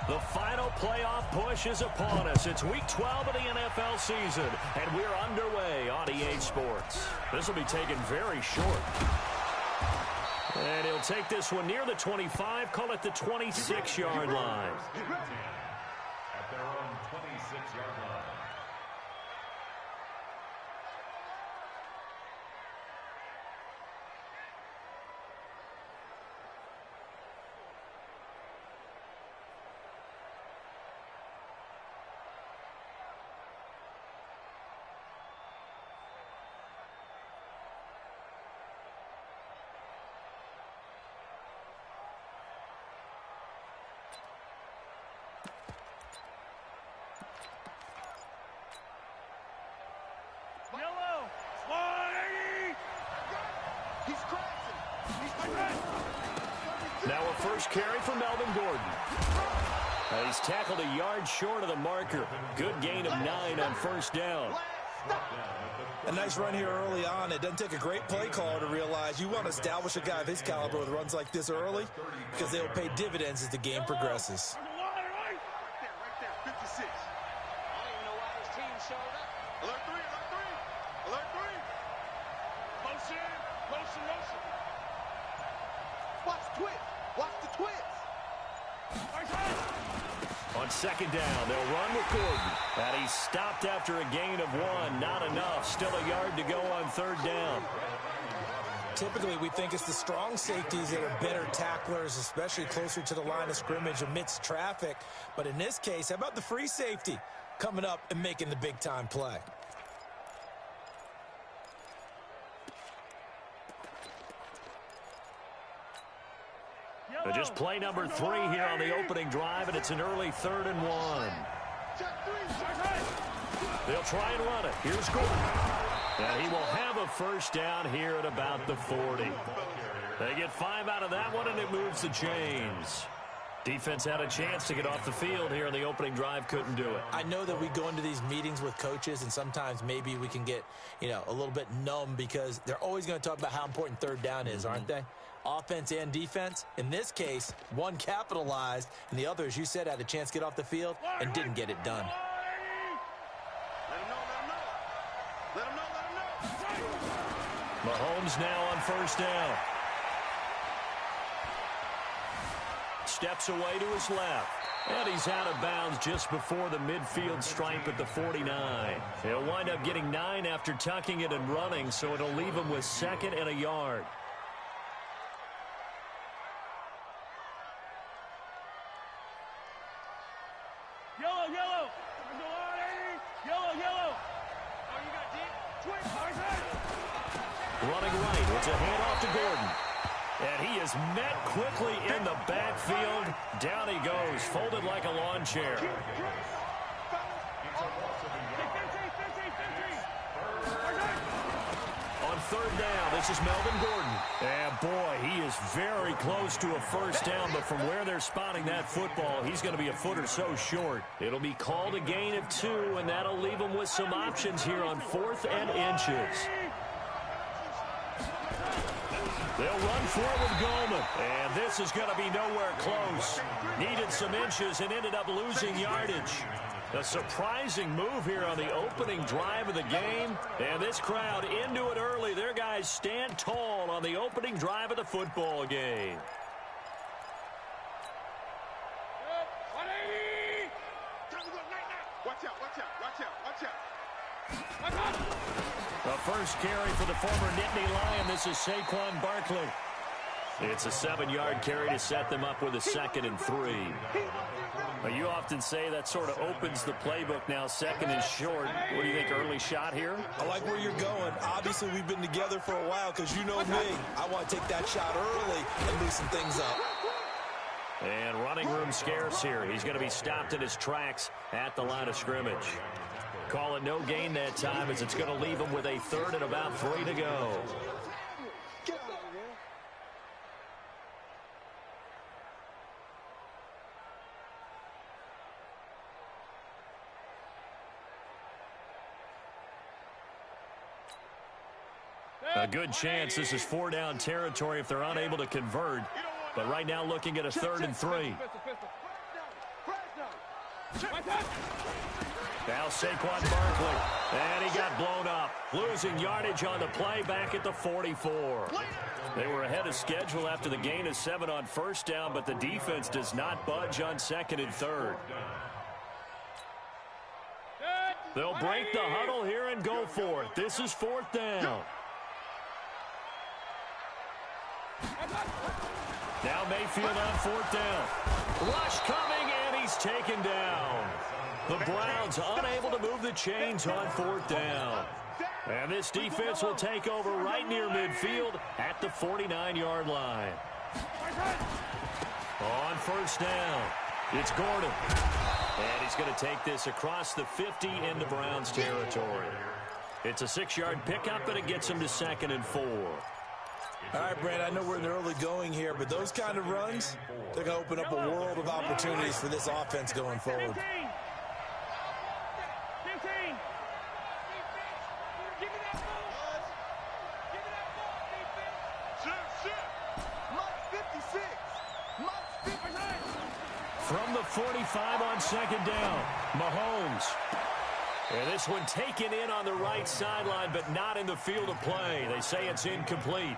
The final playoff push is upon us. It's Week 12 of the NFL season, and we're underway on EA Sports. This will be taken very short. And he'll take this one near the 25, call it the 26-yard line. At their own 26-yard line. Now a first carry for Melvin Gordon. He's tackled a yard short of the marker. Good gain of 9 on first down. A nice run here early on. It doesn't take a great play caller to realize you want to establish a guy of his caliber with runs like this early because they will pay dividends as the game progresses. Right there, 56. I don't even know why his team showed up. Alert 3, alert 3. Alert 3. Motion, motion, motion. Watch the twist. Watch the twist. On second down, they'll run with Gordon. And he's stopped after a gain of 1. Not enough. Still a yard to go on third down. Typically, we think it's the strong safeties that are better tacklers, especially closer to the line of scrimmage amidst traffic. But in this case, how about the free safety coming up and making the big-time play? Just play number 3 here on the opening drive, and it's an early 3rd and 1. They'll try and run it. Here's Gordon. And he will have a first down here at about the 40. They get 5 out of that one, and it moves the chains. Defense had a chance to get off the field here in the opening drive, couldn't do it. I know that we go into these meetings with coaches, and sometimes maybe we can get, a little bit numb because they're always going to talk about how important third down is, aren't they? Offense and defense. In this case, one capitalized, and the other, as you said, had a chance to get off the field and didn't get it done. Let him know. Mahomes now on first down. Steps away to his left. And he's out of bounds just before the midfield stripe at the 49. He'll wind up getting 9 after tucking it and running, so it'll leave him with 2nd and a yard. Yellow. Oh, you got deep. Twitch. Running right. It's a handoff to Gordon. And he is met quickly in the backfield. Down he goes, folded like a lawn chair. On third down, this is Melvin Gordon. And boy, he is very close to a first down, but from where they're spotting that football, he's going to be a foot or so short. It'll be called a gain of 2, and that'll leave him with some options here on 4th and inches. They'll run forward with Goldman, and this is going to be nowhere close. Needed some inches and ended up losing yardage. A surprising move here on the opening drive of the game, and this crowd into it early. Their guys stand tall on the opening drive of the football game. 180! Watch out. The first carry for the former Nittany Lion. This is Saquon Barkley. It's a 7-yard carry to set them up with a 2nd and 3. You often say that sort of opens the playbook now, 2nd and short. What do you think, early shot here? I like where you're going. Obviously, we've been together for a while because you know me. I want to take that shot early and loosen things up. And running room scarce here. He's going to be stopped in his tracks at the line of scrimmage. Call it no gain that time as it's going to leave him with a 3rd and about 3 to go. A good chance this is 4-down territory if they're unable to convert. But right now looking at a 3rd and 3. Now Saquon Barkley. And he got blown up. Losing yardage on the play back at the 44. They were ahead of schedule after the gain of 7 on first down, but the defense does not budge on second and third. They'll break the huddle here and go for it. This is 4th down. Now Mayfield on 4th down. Rush coming, and he's taken down. The Browns unable to move the chains on 4th down. And this defense will take over right near midfield at the 49-yard line. On 1st down, it's Gordon. And he's going to take this across the 50 into Browns territory. It's a 6-yard pickup, and it gets him to 2nd and 4. All right, Brand, I know we're in the early going here, but those kind of runs, they're going to open up a world of opportunities for this offense going forward. 15. Give me that ball. Give me that ball, defense. Shit. Mike 56. From the 45 on 2nd down, Mahomes. And this one taken in on the right sideline, but not in the field of play. They say it's incomplete.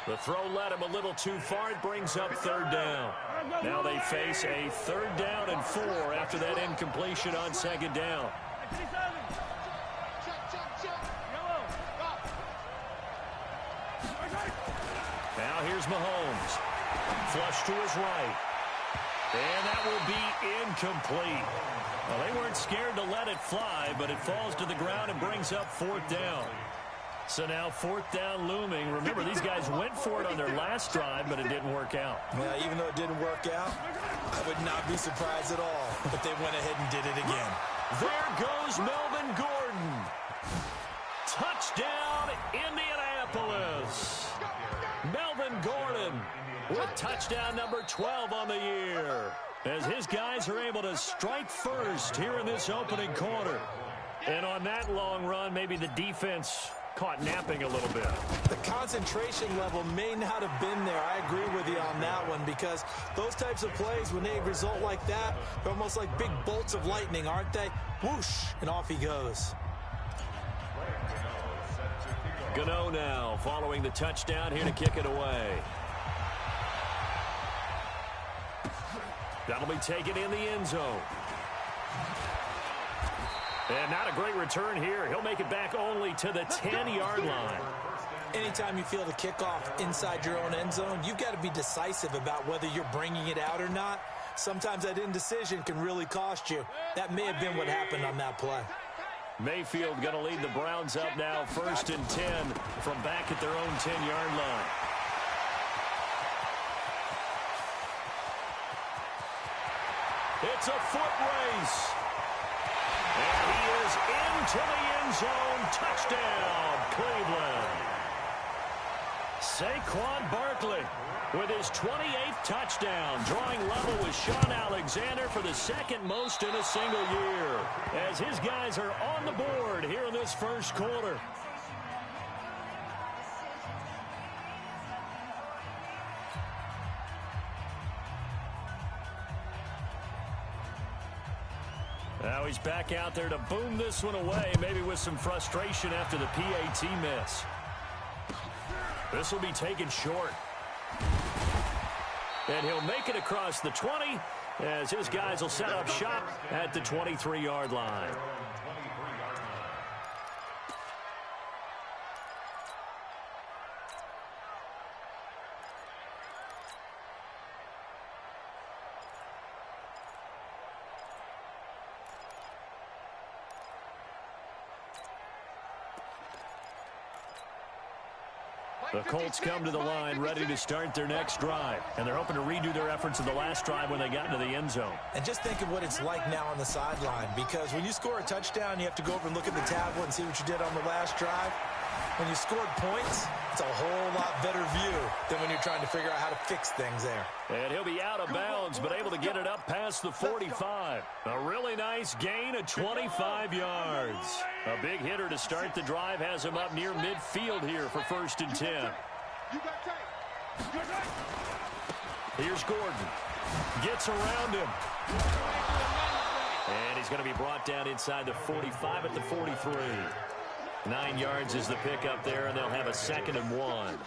The throw led him a little too far. It brings up 3rd down. Now they face a 3rd down and 4 after that incompletion on 2nd down. Now here's Mahomes. Flush to his right. And that will be incomplete. Well, they weren't scared to let it fly, but it falls to the ground and brings up 4th down. So now 4th down looming. Remember, these guys went for it on their last drive, but it didn't work out. Yeah, even though it didn't work out, I would not be surprised at all if they went ahead and did it again. There goes Melvin Gordon. Touchdown, Indianapolis. Melvin Gordon with touchdown number 12 on the year, as his guys are able to strike first here in this opening quarter. And on that long run, maybe the defense caught napping a little bit. The concentration level may not have been there. I agree with you on that one, because those types of plays, when they result like that, they're almost like big bolts of lightning, aren't they? Whoosh, and off he goes. Gano now following the touchdown here to kick it away. That'll be taken in the end zone. And not a great return here. He'll make it back only to the 10-yard line. Anytime you feel the kickoff inside your own end zone, you've got to be decisive about whether you're bringing it out or not. Sometimes that indecision can really cost you. That may have been what happened on that play. Mayfield going to lead the Browns up now, 1st and 10 from back at their own 10-yard line. It's a foot race. And he is into the end zone. Touchdown, Cleveland. Saquon Barkley with his 28th touchdown, drawing level with Sean Alexander for the 2nd most in a single year, as his guys are on the board here in this first quarter. Now he's back out there to boom this one away, maybe with some frustration after the PAT miss. This will be taken short. And he'll make it across the 20 as his guys will set up shop at the 23-yard line. The Colts come to the line ready to start their next drive, and they're hoping to redo their efforts of the last drive when they got into the end zone. And just think of what it's like now on the sideline, because when you score a touchdown, you have to go over and look at the tablet and see what you did on the last drive. When you scored points, it's a whole lot better view than when you're trying to figure out how to fix things there. And he'll be out of bounds, but able to get it up past the 45. A really nice gain of 25 yards. A big hitter to start the drive has him up near midfield here for 1st and 10. Here's Gordon. Gets around him. And he's going to be brought down inside the 45 at the 43. 9 yards is the pickup there, and they'll have a 2nd and 1.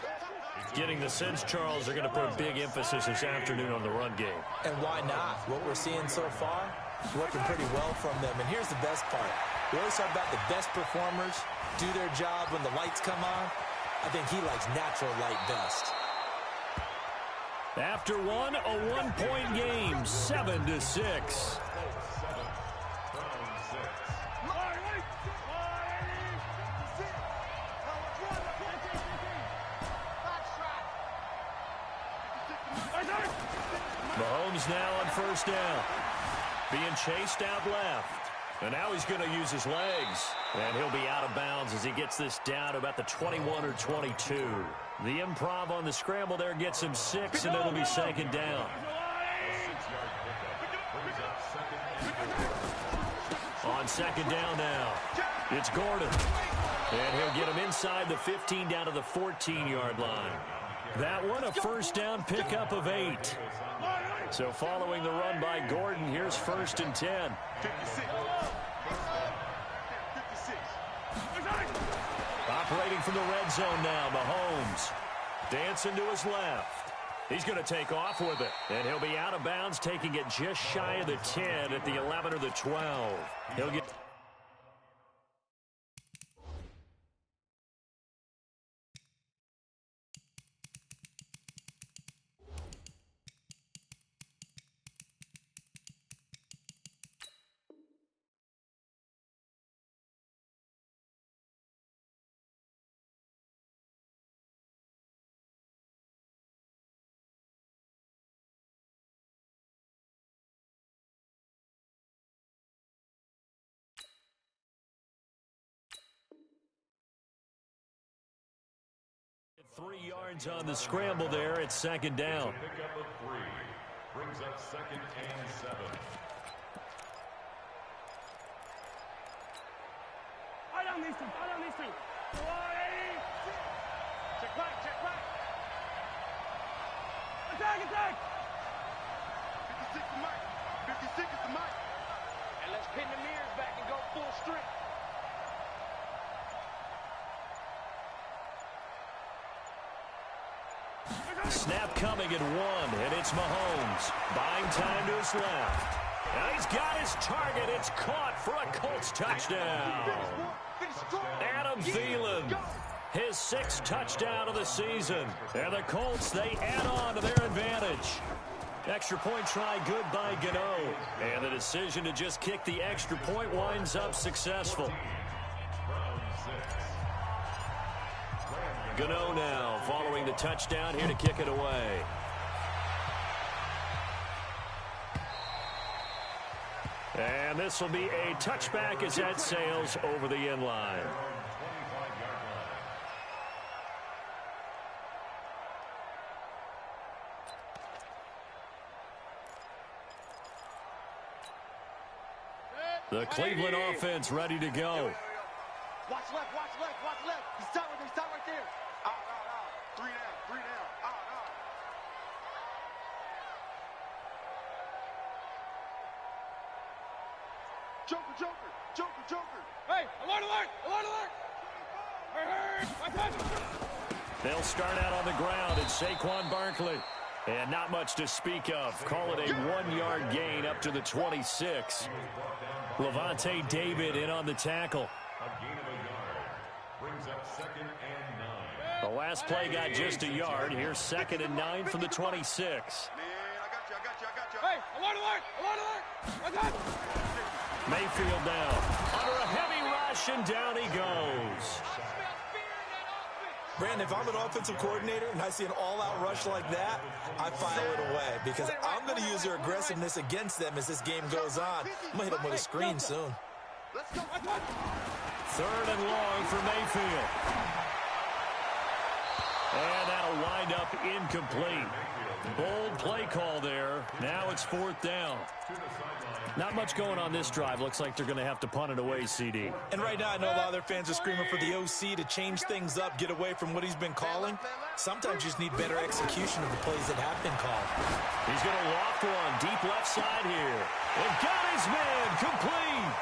Getting the sense, Charles, they're going to put a big emphasis this afternoon on the run game. And why not? What we're seeing so far, working pretty well from them. And here's the best part. We always talk about the best performers do their job when the lights come on. I think he likes natural light best. After one, a 1-point game, 7-6. Mahomes now on 1st down. Being chased out left. And now he's going to use his legs. And he'll be out of bounds as he gets this down to about the 21 or 22. The improv on the scramble there gets him 6, and it'll be 2nd down. On 2nd down now, it's Gordon. And he'll get him inside the 15 down to the 14-yard line. That one, a 1st down pickup of 8. So following the run by Gordon, here's 1st and 10. 56. Operating from the red zone now, Mahomes. Dancing to his left. He's going to take off with it. And he'll be out of bounds, taking it just shy of the 10 at the 11 or the 12. He'll get... Three yards on the scramble there. It's 2nd down. Pickup of 3. Brings up 2nd and 7. Eye on these two. Eye on these two. Check back. Check back. Attack. Attack. 56 the mic. 56 is the mic. And let's pin the mirrors back and go full strength. Snap coming at 1, and it's Mahomes. Buying time to his left. And he's got his target. It's caught for a Colts touchdown. Adam Thielen, his 6th touchdown of the season. And the Colts, they add on to their advantage. Extra point try good by Gano. And the decision to just kick the extra point winds up successful. Gano now following the touchdown, here to kick it away. And this will be a touchback as that sails over the end line. The Cleveland offense ready to go. Watch left, watch left, watch left. He's stop right there. Out. 3 down, out. Joker. Hey, alert. Hey, my touch. They'll start out on the ground, and Saquon Barkley. And not much to speak of. Call it a 1-yard gain up to the 26. Levante David in on the tackle. A gain of a yard. Brings up 2nd and 9. The last play got just a yard. Here's 2nd and 9 from the 26. Man, I got you. Hey, alert. My touch. Mayfield now. Under a heavy rush, and down he goes. Brandon, if I'm an offensive coordinator and I see an all-out rush like that, I file it away because I'm going to use their aggressiveness against them as this game goes on. I'm going to hit them with a screen soon. Let's go. 3rd and long for Mayfield. And that'll wind up incomplete. Bold play call there. Now it's 4th down. Not much going on this drive. Looks like they're going to have to punt it away, CD. And right now I know a lot of their fans are screaming for the OC to change things up, get away from what he's been calling. Sometimes you just need better execution of the plays that have been called. He's going to loft one deep left side here. And got his man complete.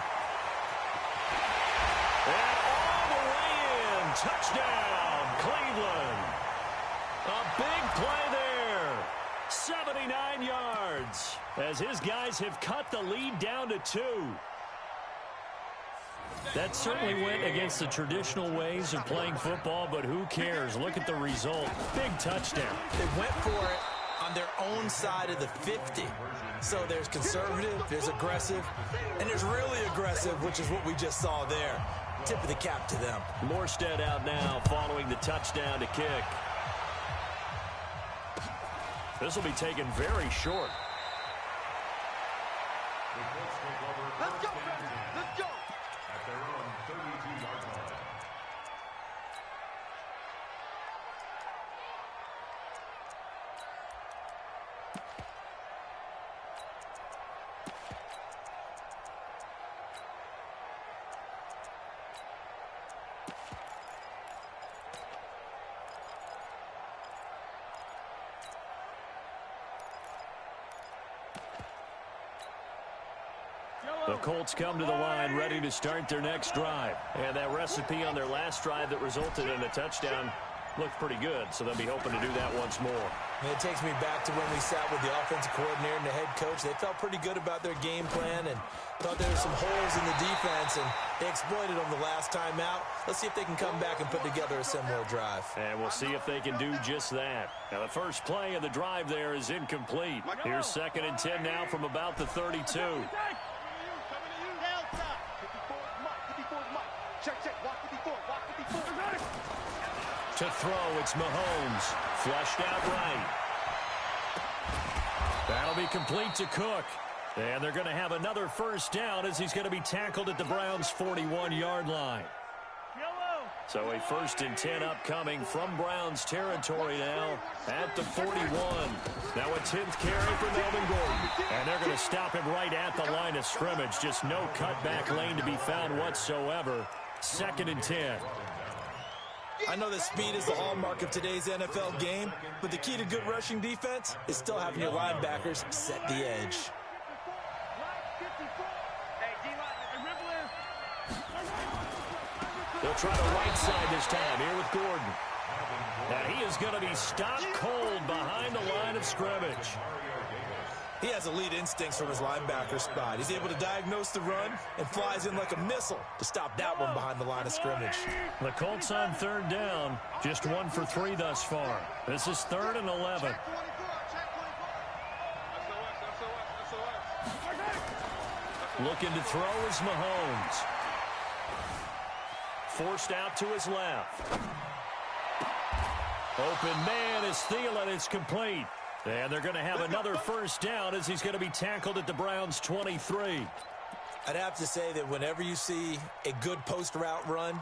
And all the way in. Touchdown, Cleveland. A big play there. 79 yards. As his guys have cut the lead down to 2. That certainly went against the traditional ways of playing football, but who cares? Look at the result. Big touchdown. They went for it on their own side of the 50. So there's conservative, there's aggressive, and there's really aggressive, which is what we just saw there. Tip of the cap to them. Morstead out now following the touchdown to kick. This will be taken very short. Let's go, Travis. Let's go. At their own 32-yard line. The Colts come to the line ready to start their next drive. And that recipe on their last drive that resulted in a touchdown looked pretty good, so they'll be hoping to do that once more. And it takes me back to when we sat with the offensive coordinator and the head coach. They felt pretty good about their game plan and thought there were some holes in the defense, and they exploited them the last time out. Let's see if they can come back and put together a similar drive. And we'll see if they can do just that. Now, the first play of the drive there is incomplete. Here's 2nd and 10 now from about the 32. To throw, it's Mahomes. Flushed out right. That'll be complete to Cook. And they're going to have another first down as he's going to be tackled at the Browns' 41-yard line. So a 1st and 10 upcoming from Browns territory now at the 41. Now a 10th carry for Melvin Gordon. And they're going to stop him right at the line of scrimmage. Just no cutback lane to be found whatsoever. 2nd and 10. I know that speed is the hallmark of today's NFL game, but the key to good rushing defense is still having your linebackers set the edge. They'll try the right side this time here with Gordon. Now he is going to be stopped cold behind the line of scrimmage. He has elite instincts from his linebacker spot. He's able to diagnose the run and flies in like a missile to stop that one behind the line of scrimmage. The Colts on 3rd down, just 1 for 3 thus far. This is 3rd and 11. Looking to throw is Mahomes. Forced out to his left. Open man is Thielen. It's complete. And they're going to have another first down as he's going to be tackled at the Browns' 23. I'd have to say that whenever you see a good post route run,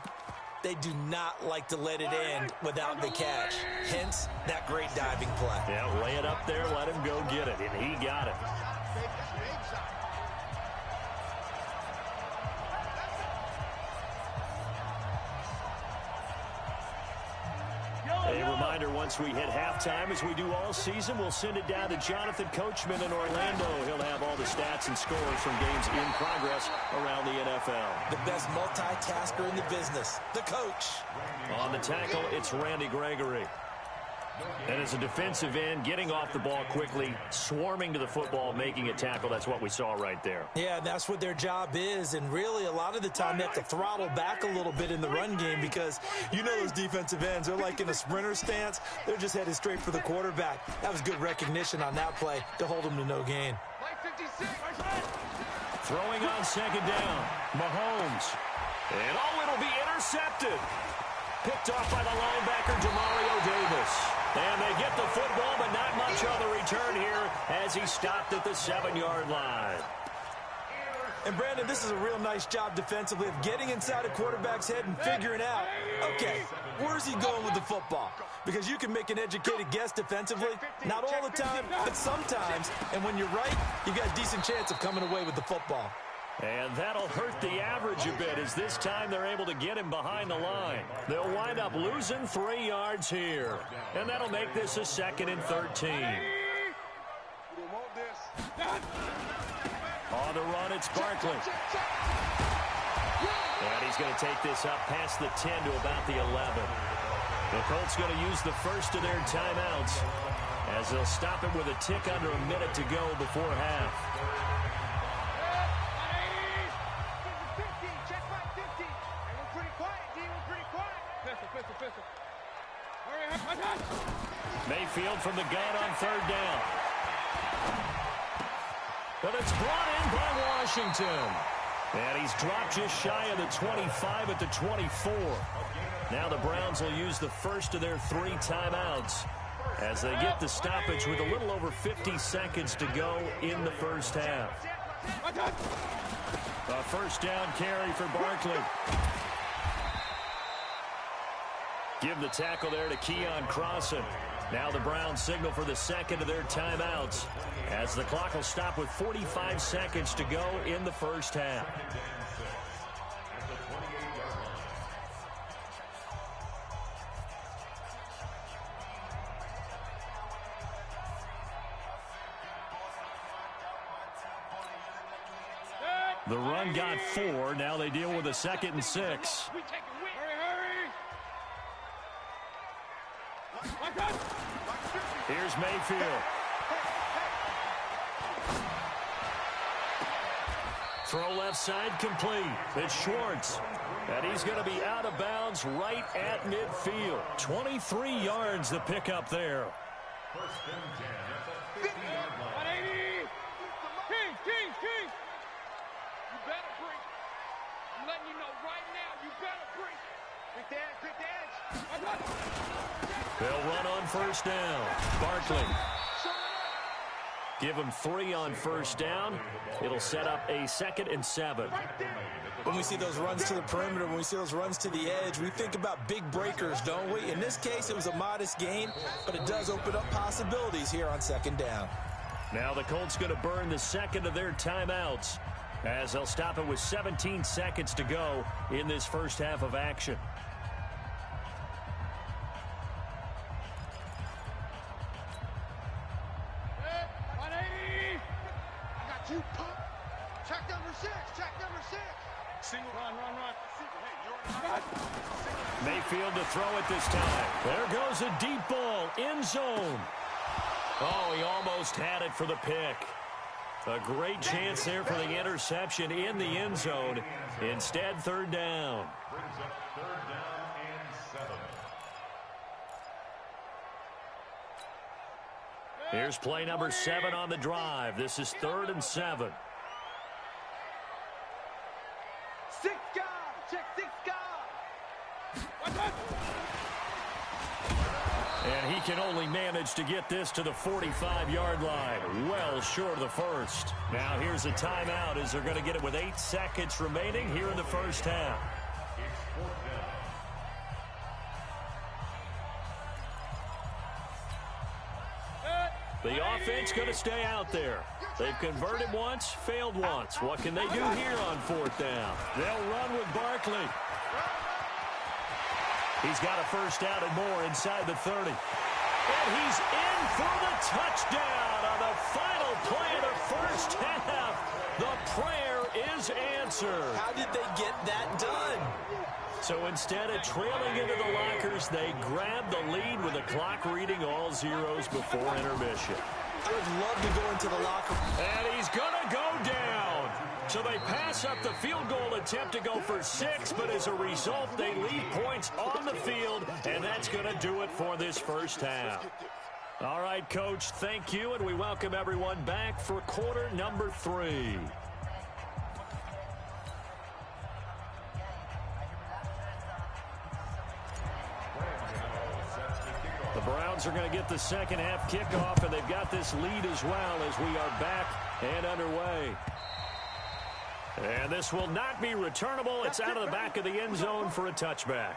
they do not like to let it end without the catch. Hence, that great diving play. Yeah, lay it up there, let him go get it, and he got it. A reminder, once we hit halftime, as we do all season, we'll send it down to Jonathan Coachman in Orlando. He'll have all the stats and scores from games in progress around the NFL. The best multitasker in the business, the coach. On the tackle, it's Randy Gregory. And as a defensive end, getting off the ball quickly, swarming to the football, making a tackle, that's what we saw right there. Yeah, that's what their job is, and really a lot of the time they have to throttle back a little bit in the run game because you know those defensive ends, they're like in a sprinter stance. They're just headed straight for the quarterback. That was good recognition on that play to hold them to no gain. Throwing on 2nd down, Mahomes. And it'll be intercepted. Picked off by the linebacker, Demario Davis. And they get the football, but not much on the return here as he stopped at the 7-yard line. And, Brandon, this is a real nice job defensively of getting inside a quarterback's head and figuring out, okay, Where's he going with the football? Because you can make an educated guess defensively. Not all the time, but sometimes. And when you're right, you've got a decent chance of coming away with the football. And that'll hurt the average a bit as this time they're able to get him behind the line. They'll wind up losing 3 yards here. And that'll make this a 2nd and 13. On the run, it's Barkley. And he's going to take this up past the 10 to about the 11. The Colts going to use the first of their timeouts as they'll stop it with a tick under a minute to go before half. Mayfield from the gun on 3rd down. But it's brought in by Washington. And he's dropped just shy of the 25 at the 24. Now the Browns will use the first of their 3 timeouts as they get the stoppage with a little over 50 seconds to go in the first half. A first down carry for Barkley. Give the tackle there to Keon Crossan. Now the Browns signal for the second of their timeouts as the clock will stop with 45 seconds to go in the first half. The run got 4. Now they deal with a 2nd and 6. Here's Mayfield. Throw left side complete. It's Schwartz. And he's going to be out of bounds right at midfield. 23 yards the pickup there. King. You better bring. I'm letting you know right now, you better bring. Quick dash. They'll run on first down. Barkley. Give him 3 on first down. It'll set up a 2nd and 7. When we see those runs to the perimeter, when we see those runs to the edge, we think about big breakers, don't we? In this case, it was a modest gain, but it does open up possibilities here on 2nd down. Now the Colts going to burn the second of their timeouts as they'll stop it with 17 seconds to go in this first half of action. Mayfield to throw it this time. There goes a deep ball, end zone. Oh, he almost had it for the pick. A great chance there for the interception in the end zone. Instead, 3rd down. Brings up 3rd down and 7. Here's play number 7 on the drive. This is 3rd and 7. 6 guys. Check 6 guys. And he can only manage to get this to the 45-yard line. Well short of the first. Now here's a timeout as they're going to get it with 8 seconds remaining here in the first half. It's 4th down. The offense going to stay out there. They've converted once, failed once. What can they do here on 4th down? They'll run with Barkley. He's got a first down and more inside the 30. And he's in for the touchdown on the final play of the first half. The prayer is answered. How did they get that done? So instead of trailing into the lockers, they grab the lead with the clock reading all zeros before intermission. I would love to go into the locker room. And he's going to go down. So they pass up the field goal attempt to go for 6, but as a result, they leave points on the field, and that's going to do it for this first half. All right, Coach, thank you, and we welcome everyone back for quarter number 3. The Browns are going to get the second half kickoff, and they've got this lead as well as we are back and underway. And this will not be returnable. It's out of the back of the end zone for a touchback.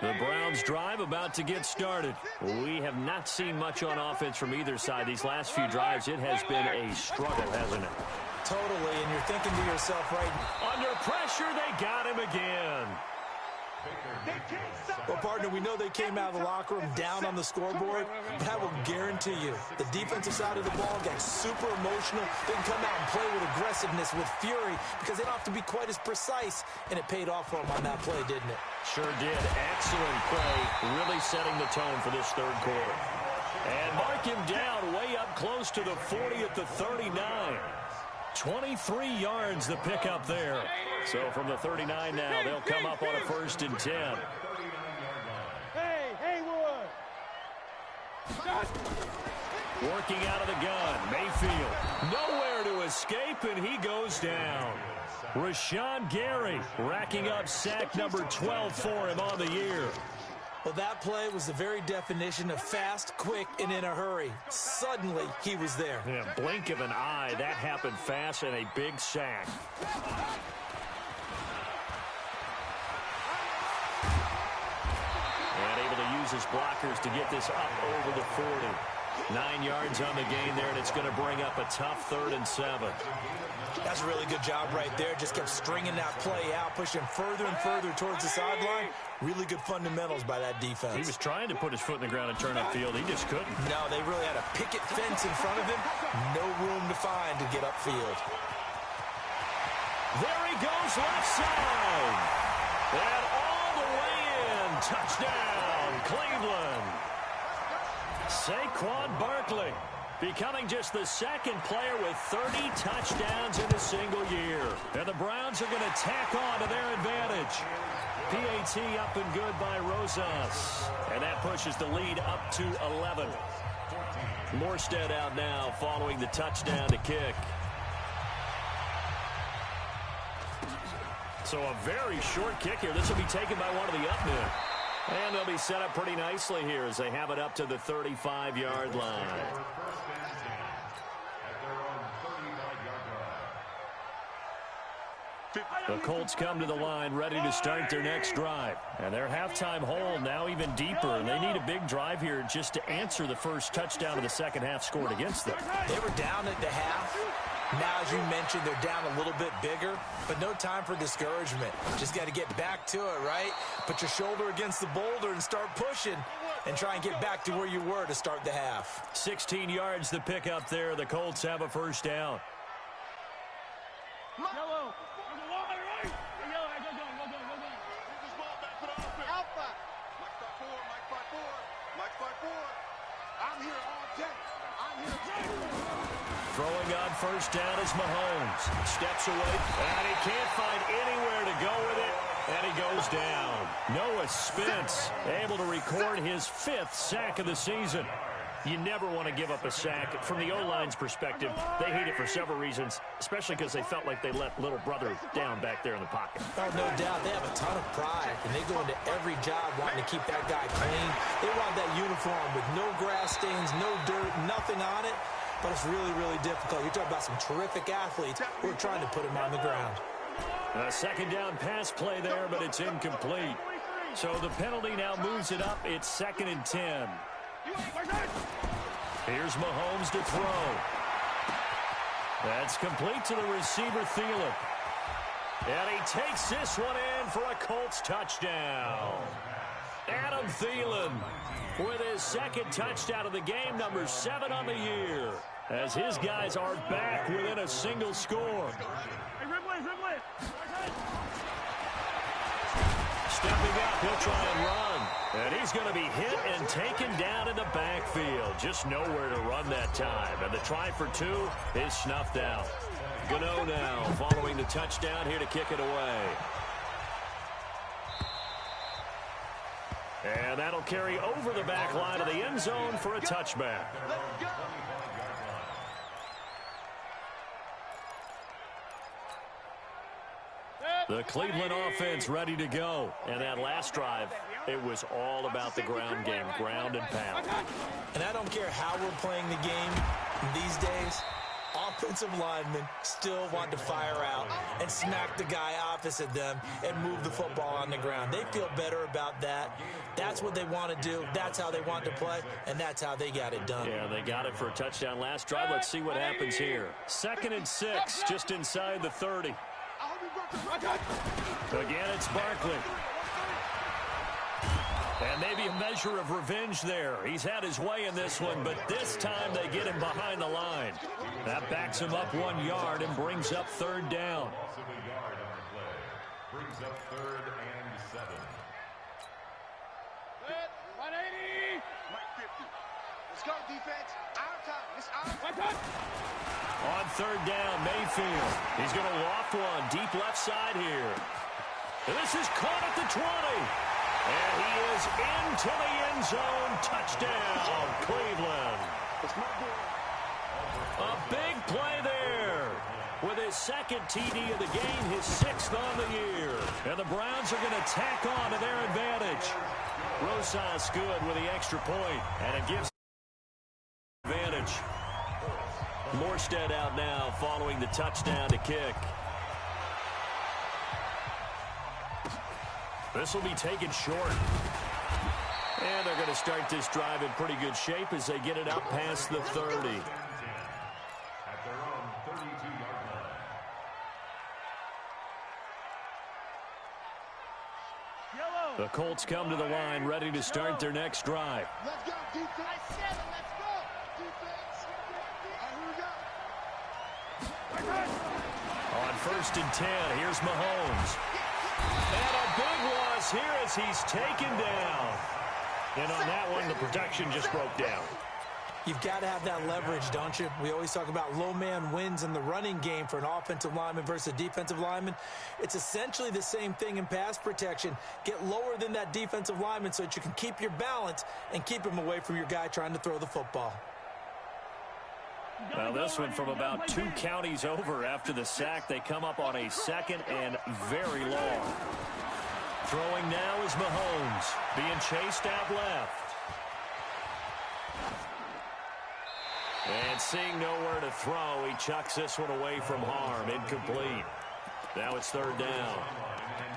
The Browns drive about to get started. We have not seen much on offense from either side. These last few drives, it has been a struggle, hasn't it? Totally, and you're thinking to yourself, right? Under pressure, they got him again. Well, partner, we know they came out of the locker room down on the scoreboard, but I will guarantee you the defensive side of the ball got super emotional. They can come out and play with aggressiveness, with fury, because they don't have to be quite as precise, and it paid off for them on that play, didn't it? Sure did. Excellent play, really setting the tone for this third quarter. And mark him down way up close to the 40 at the 39. 23 yards the pickup there. So from the 39 now, they'll come up on a 1st and 10. Hey, Haywood! Working out of the gun, Mayfield. Nowhere to escape, and he goes down. Rashawn Gary racking up sack number 12 for him on the year. Well, that play was the very definition of fast, quick, and in a hurry. Suddenly, he was there. Yeah, blink of an eye, that happened fast, and a big sack. And able to use his blockers to get this up over the 40. 9 yards on the gain there, and it's going to bring up a tough 3rd and 7. That's a really good job right there. Just kept stringing that play out, pushing further and further towards the sideline. Really good fundamentals by that defense. He was trying to put his foot in the ground and turn upfield. He just couldn't. No, they really had a picket fence in front of him. No room to find to get upfield. There he goes, left side. And all the way in. Touchdown, Cleveland. Saquon Barkley becoming just the 2nd player with 30 touchdowns in a single year. And the Browns are going to tack on to their advantage. PAT up and good by Rosas. And that pushes the lead up to 11. Morstead out now following the touchdown to kick. So a very short kick here. This will be taken by one of the up men. And they'll be set up pretty nicely here as they have it up to the 35-yard line. The Colts come to the line ready to start their next drive. And their halftime hole now even deeper. And they need a big drive here just to answer the first touchdown of the second half scored against them. They were down at the half. Now, as you mentioned, they're down a little bit bigger, but no time for discouragement. Just got to get back to it, right? Put your shoulder against the boulder and start pushing and try and get back to where you were to start the half. 16 yards to pick up there. The Colts have a 1st down. Yellow. There's a wall right. Yellow, go. Get this ball back to the offense. Alpha. Mike 5-4. Mike 5-4. I'm here all day. I'm here today. Throwing on 1st down is Mahomes. Steps away, and he can't find anywhere to go with it, and he goes down. Noah Spence able to record his 5th sack of the season. You never want to give up a sack. From the O-line's perspective, they hate it for several reasons, especially because they felt like they let little brother down back there in the pocket. Oh, no doubt. They have a ton of pride, and they go into every job wanting to keep that guy clean. They want that uniform with no grass stains, no dirt, nothing on it. But it's really, really difficult. You're talking about some terrific athletes who are trying to put him on the ground. A 2nd down pass play there, but it's incomplete. So the penalty now moves it up. It's 2nd and 10. Here's Mahomes to throw. That's complete to the receiver, Thielen. And he takes this one in for a Colts touchdown. Adam Thielen with his 2nd touchdown of the game, number 7 on the year, as his guys are back within a single score. Stepping up, he'll try and run. And he's going to be hit and taken down in the backfield. Just nowhere to run that time. And the try for 2 is snuffed out. Gano now following the touchdown here to kick it away. And that'll carry over the back line of the end zone for a touchback. The Cleveland offense ready to go. And that last drive, it was all about the ground game, ground and pound. And I don't care how we're playing the game these days. offensive linemen still want to fire out and smack the guy opposite them and move the football on the ground. They feel better about that. That's what they want to do. That's how they want to play, and that's how they got it done. Yeah, they got it for a touchdown last drive. Let's see what happens here. 2nd and 6, just inside the 30. Again, it's Barkley. And maybe a measure of revenge there. He's had his way in this one, but this time they get him behind the line. That backs him up 1 yard and brings up 3rd down. Loss of a yard on the play. Brings up 3rd and 7. 180. Mike 50. Let's go, defense. Our time. It's our time. On 3rd down, Mayfield. He's going to loft one deep left side here. This is caught at the 20. And he is into the end zone. Touchdown, Cleveland. A big play there. With his 2nd TD of the game, his 6th on the year. And the Browns are going to tack on to their advantage. Rosas good with the extra point, and it gives advantage. Morstead out now following the touchdown to kick. This will be taken short. And they're going to start this drive in pretty good shape as they get it up past the 30. At their own 32-yard line. The Colts come to the line ready to start their next drive. Let's go, defense. I said it. Let's go, defense. All right, here we go. On 1st and 10, here's Mahomes. And a big loss here as he's taken down. And on that one, the protection just broke down. You've got to have that leverage, don't you? We always talk about low man wins in the running game for an offensive lineman versus a defensive lineman. It's essentially the same thing in pass protection. Get lower than that defensive lineman so that you can keep your balance and keep him away from your guy trying to throw the football. Well, this one from about 2 counties over after the sack. They come up on a 2nd and very long. Throwing now is Mahomes, being chased out left. And seeing nowhere to throw, he chucks this one away from harm. Incomplete. Now it's 3rd down.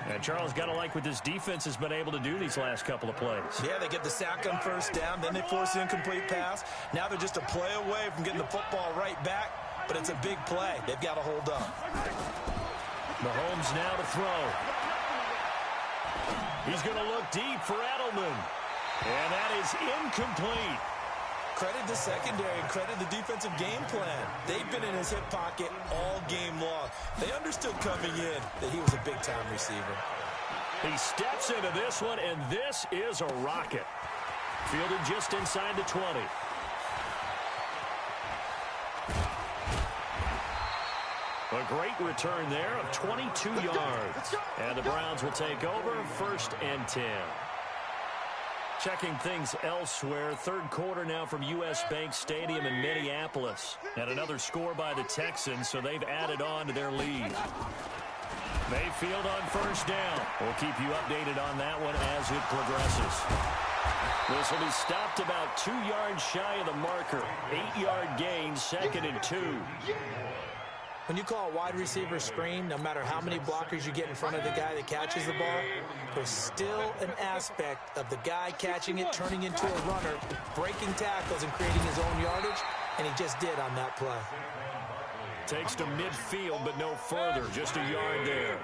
And Charles, got to like what this defense has been able to do these last couple of plays. Yeah, they get the sack on 1st down, then they force an incomplete pass. Now they're just a play away from getting the football right back, but it's a big play. They've got to hold up. Mahomes now to throw. He's going to look deep for Edelman. And that is incomplete. Credit the secondary and credit the defensive game plan. They've been in his hip pocket all game long. They understood coming in that he was a big-time receiver. He steps into this one, and this is a rocket. Fielded just inside the 20. A great return there of 22 yards. And the Browns will take over 1st and 10. Checking things elsewhere. 3rd quarter now from U.S. Bank Stadium in Minneapolis. And another score by the Texans, so they've added on to their lead. Mayfield on 1st down. We'll keep you updated on that one as it progresses. This will be stopped about 2 yards shy of the marker. 8-yard gain, 2nd and 2. When you call a wide receiver screen, no matter how many blockers you get in front of the guy that catches the ball, there's still an aspect of the guy catching it, turning into a runner, breaking tackles and creating his own yardage, and he just did on that play. Takes to midfield, but no further, just a yard there.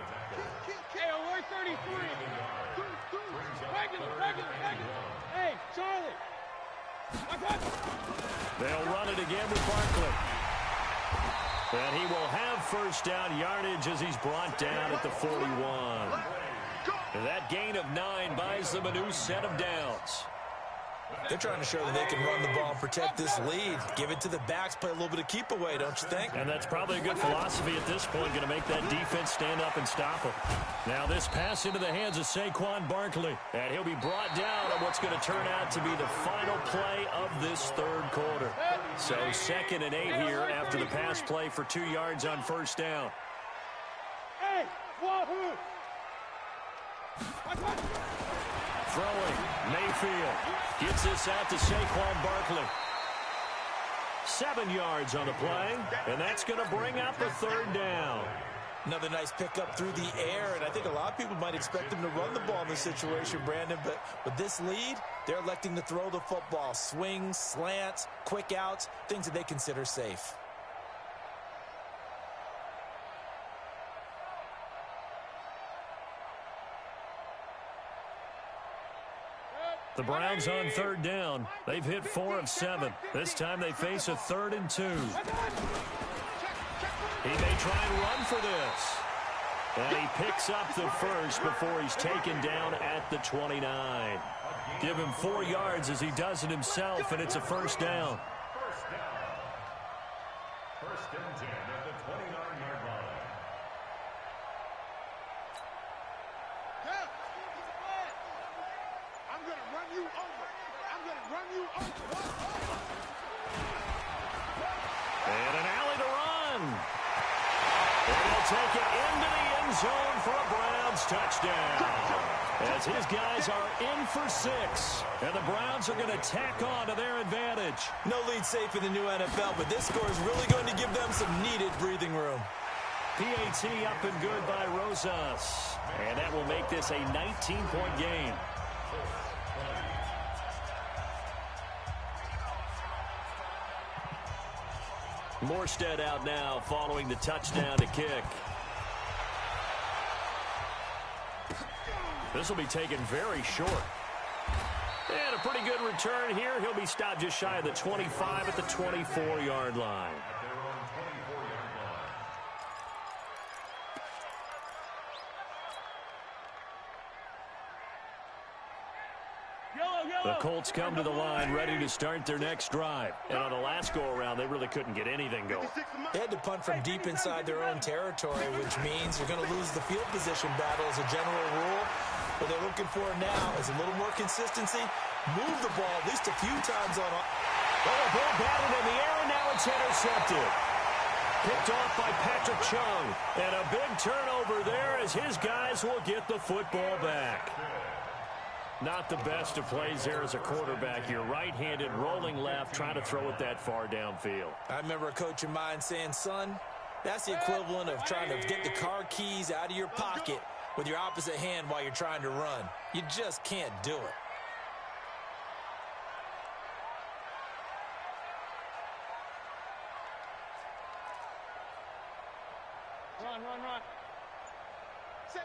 Hey, alert 33. Regular. Hey, Charlie. They'll run it again with Barkley. And he will have 1st down yardage as he's brought down at the 41. And that gain of 9 buys them a new set of downs. They're trying to show that they can run the ball and protect this lead. Give it to the backs, play a little bit of keep away, don't you think? And that's probably a good philosophy at this point, going to make that defense stand up and stop them. Now this pass into the hands of Saquon Barkley. And he'll be brought down on what's going to turn out to be the final play of this 3rd quarter. So 2nd and 8 here after the pass play for 2 yards on 1st down. Hey, wahoo! Throwing, Mayfield gets this out to Saquon Barkley. 7 yards on the play, and that's going to bring up a 3rd down. Another nice pickup through the air, and I think a lot of people might expect him to run the ball in this situation, Brandon, but with this lead, they're electing to throw the football. Swings, slants, quick outs, things that they consider safe. The Browns on 3rd down. They've hit 4 of 7. This time they face a 3rd and 2. He may try and run for this. And he picks up the first before he's taken down at the 29. Give him 4 yards as he does it himself, and it's a 1st down. First and 10 at the 29-yard line. I'm going to run you over. I'm going to run you over. And an alley to run. And he'll take it into the end zone for a Browns touchdown. As his guys are in for 6. And the Browns are going to tack on to their advantage. No lead safe in the new NFL, but this score is really going to give them some needed breathing room. PAT up and good by Rosas. And that will make this a 19-point game. Morstead out now following the touchdown to kick. This will be taken very short. And a pretty good return here. He'll be stopped just shy of the 25 at the 24-yard line. The Colts come to the line ready to start their next drive. And on the last go-around, they really couldn't get anything going. They had to punt from deep inside their own territory, which means you're going to lose the field position battle as a general rule. What they're looking for now is a little more consistency. Move the ball at least a few times on. Oh, ball batted in the air, and now it's intercepted. Picked off by Patrick Chung. And a big turnover there as his guys will get the football back. Not the best of plays there as a quarterback. You're right-handed, rolling left, trying to throw it that far downfield. I remember a coach of mine saying, son, that's the equivalent of trying to get the car keys out of your pocket with your opposite hand while you're trying to run. You just can't do it. Run. Safe.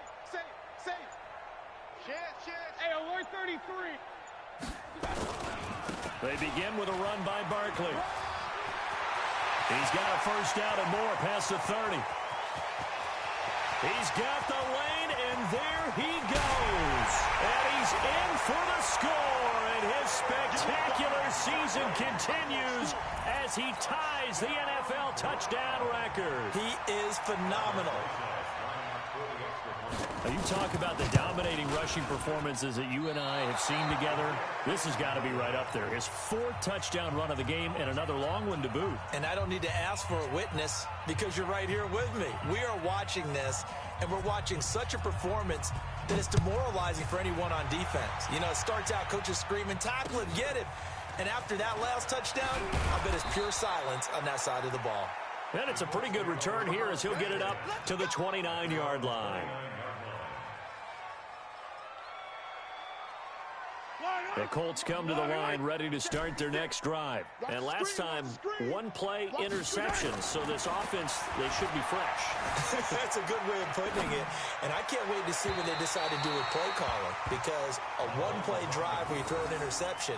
Shit. Hey, alert 33. They begin with a run by Barkley. He's got a 1st down and more past the 30. He's got the lane, and there he goes. And he's in for the score, and his spectacular season continues as he ties the NFL touchdown record. He is phenomenal. Now you talk about the dominating rushing performances that you and I have seen together. This has got to be right up there. His 4th touchdown run of the game and another long one to boot. And I don't need to ask for a witness because you're right here with me. We are watching this, and we're watching such a performance that is demoralizing for anyone on defense. You know, it starts out coaches screaming, tackle him, get him. And after that last touchdown, I bet it's pure silence on that side of the ball. And it's a pretty good return here as he'll get it up to the 29-yard line. The Colts come to the line ready to start their next drive. And last time, 1-play interception. So this offense, they should be fresh. That's a good way of putting it. And I can't wait to see what they decide to do with play calling. Because a 1-play drive where you throw an interception,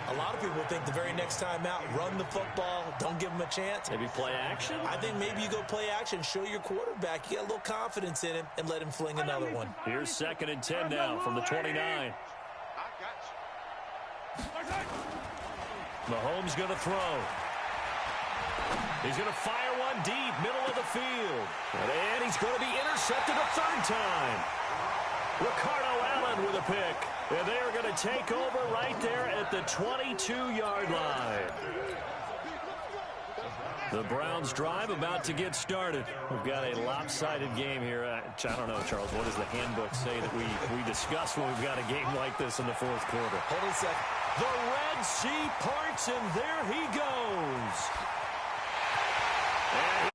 a lot of people think the very next time out, run the football, don't give them a chance. Maybe play action? I think maybe you go play action, show your quarterback, you get a little confidence in him, and let him fling another one. Here's 2nd and 10 now from the 29. Mahomes going to throw. He's going to fire one deep, middle of the field. And he's going to be intercepted a 3rd time. Ricardo Allen with a pick. And they are going to take over right there at the 22-yard line. The Browns drive about to get started. We've got a lopsided game here. I don't know, Charles, what does the handbook say that we discuss when we've got a game like this in the 4th quarter? Hold on a second. The Red Sea parts, and there he goes. And